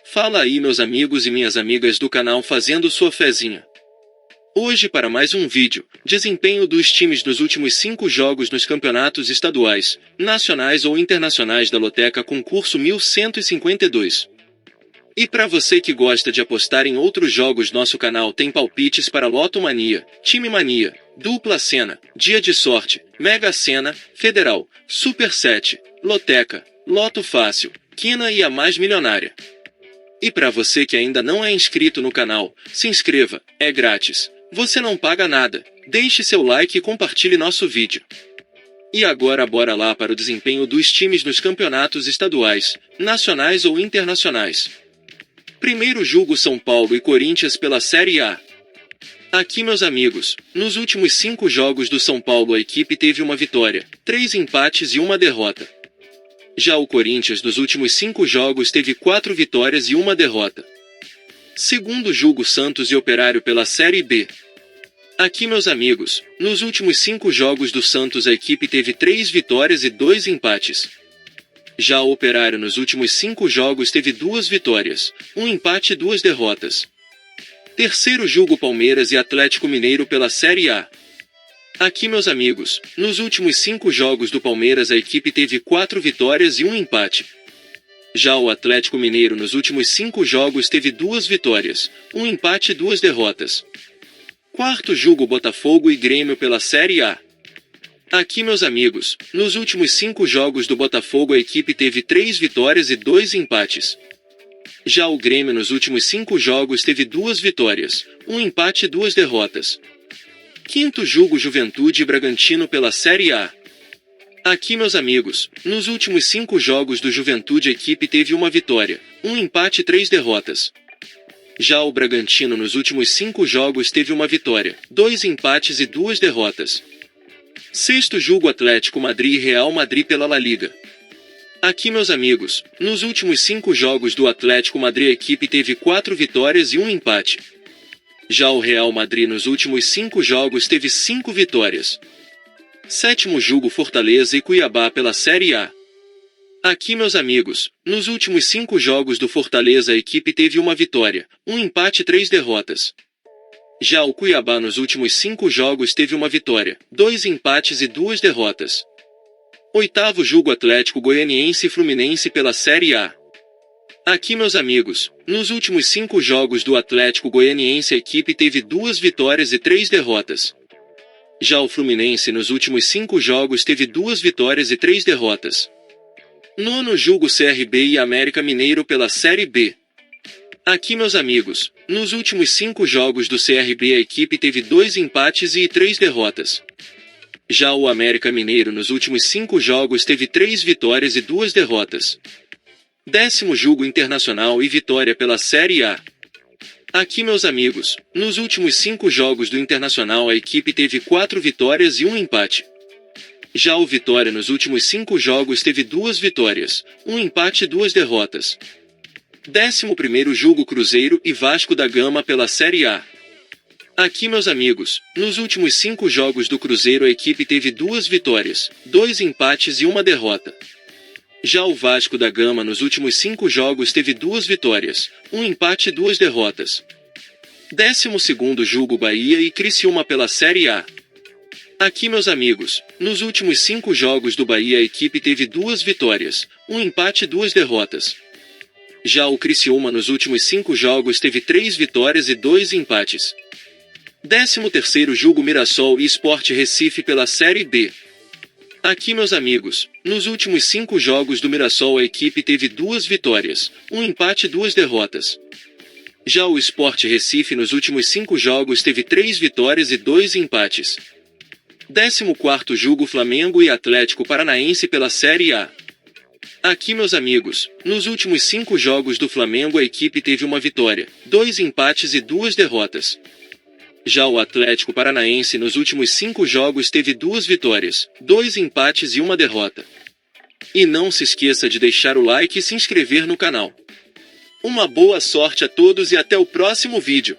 Fala aí meus amigos e minhas amigas do canal fazendo sua fezinha. Hoje para mais um vídeo, desempenho dos times nos últimos 5 jogos nos campeonatos estaduais, nacionais ou internacionais da Loteca Concurso 1152. E para você que gosta de apostar em outros jogos, nosso canal tem palpites para Loto Mania, Time Mania, Dupla Sena, Dia de Sorte, Mega Sena, Federal, Super 7, Loteca, Loto Fácil, Quina e a Mais Milionária. E para você que ainda não é inscrito no canal, se inscreva, é grátis. Você não paga nada. Deixe seu like e compartilhe nosso vídeo. E agora bora lá para o desempenho dos times nos campeonatos estaduais, nacionais ou internacionais. Primeiro jogo São Paulo e Corinthians pela Série A. Aqui meus amigos, nos últimos 5 jogos do São Paulo a equipe teve uma vitória, 3 empates e uma derrota. Já o Corinthians nos últimos 5 jogos teve 4 vitórias e uma derrota. Segundo jogo Santos e Operário pela Série B. Aqui meus amigos, nos últimos 5 jogos do Santos a equipe teve 3 vitórias e 2 empates. Já o Operário nos últimos 5 jogos teve 2 vitórias, 1 empate e 2 derrotas. Terceiro jogo Palmeiras e Atlético Mineiro pela Série A. Aqui meus amigos, nos últimos 5 jogos do Palmeiras a equipe teve 4 vitórias e 1 empate. Já o Atlético Mineiro nos últimos 5 jogos teve 2 vitórias, 1 empate e 2 derrotas. Quarto jogo Botafogo e Grêmio pela Série A. Aqui meus amigos, nos últimos 5 jogos do Botafogo a equipe teve 3 vitórias e 2 empates. Já o Grêmio nos últimos 5 jogos teve 2 vitórias, 1 empate e 2 derrotas. Quinto jogo Juventude e Bragantino pela Série A. Aqui meus amigos, nos últimos 5 jogos do Juventude a equipe teve uma vitória, 1 empate e 3 derrotas. Já o Bragantino nos últimos 5 jogos teve uma vitória, 2 empates e 2 derrotas. Sexto jogo Atlético Madrid e Real Madrid pela La Liga. Aqui meus amigos, nos últimos 5 jogos do Atlético Madrid a equipe teve 4 vitórias e 1 empate. Já o Real Madrid nos últimos 5 jogos teve 5 vitórias. Sétimo jogo Fortaleza e Cuiabá pela Série A. Aqui meus amigos, nos últimos 5 jogos do Fortaleza a equipe teve uma vitória, 1 empate e 3 derrotas. Já o Cuiabá nos últimos 5 jogos teve uma vitória, 2 empates e 2 derrotas. Oitavo jogo Atlético Goianiense e Fluminense pela Série A. Aqui meus amigos, nos últimos 5 jogos do Atlético Goianiense a equipe teve 2 vitórias e 3 derrotas. Já o Fluminense nos últimos 5 jogos teve 2 vitórias e 3 derrotas. Nono jogo CRB e América Mineiro pela Série B. Aqui meus amigos, nos últimos 5 jogos do CRB a equipe teve 2 empates e 3 derrotas. Já o América Mineiro nos últimos 5 jogos teve 3 vitórias e 2 derrotas. Décimo jogo Internacional e Vitória pela Série A. Aqui meus amigos, nos últimos 5 jogos do Internacional a equipe teve 4 vitórias e 1 empate. Já o Vitória nos últimos 5 jogos teve 2 vitórias, 1 empate e 2 derrotas. 11º jogo Cruzeiro e Vasco da Gama pela Série A. Aqui meus amigos, nos últimos 5 jogos do Cruzeiro a equipe teve 2 vitórias, 2 empates e 1 derrota. Já o Vasco da Gama nos últimos 5 jogos teve 2 vitórias, 1 empate e 2 derrotas. 12º jogo Bahia e Criciúma pela Série A. Aqui meus amigos, nos últimos 5 jogos do Bahia a equipe teve 2 vitórias, 1 empate e 2 derrotas. Já o Criciúma nos últimos 5 jogos teve 3 vitórias e 2 empates. 13º jogo Mirassol e Sport Recife pela Série B. Aqui meus amigos, nos últimos 5 jogos do Mirassol a equipe teve 2 vitórias, 1 empate e 2 derrotas. Já o Sport Recife nos últimos 5 jogos teve 3 vitórias e 2 empates. 14º jogo Flamengo e Atlético Paranaense pela Série A. Aqui meus amigos, nos últimos 5 jogos do Flamengo a equipe teve uma vitória, 2 empates e 2 derrotas. Já o Atlético Paranaense nos últimos 5 jogos teve 2 vitórias, 2 empates e 1 derrota. E não se esqueça de deixar o like e se inscrever no canal. Uma boa sorte a todos e até o próximo vídeo.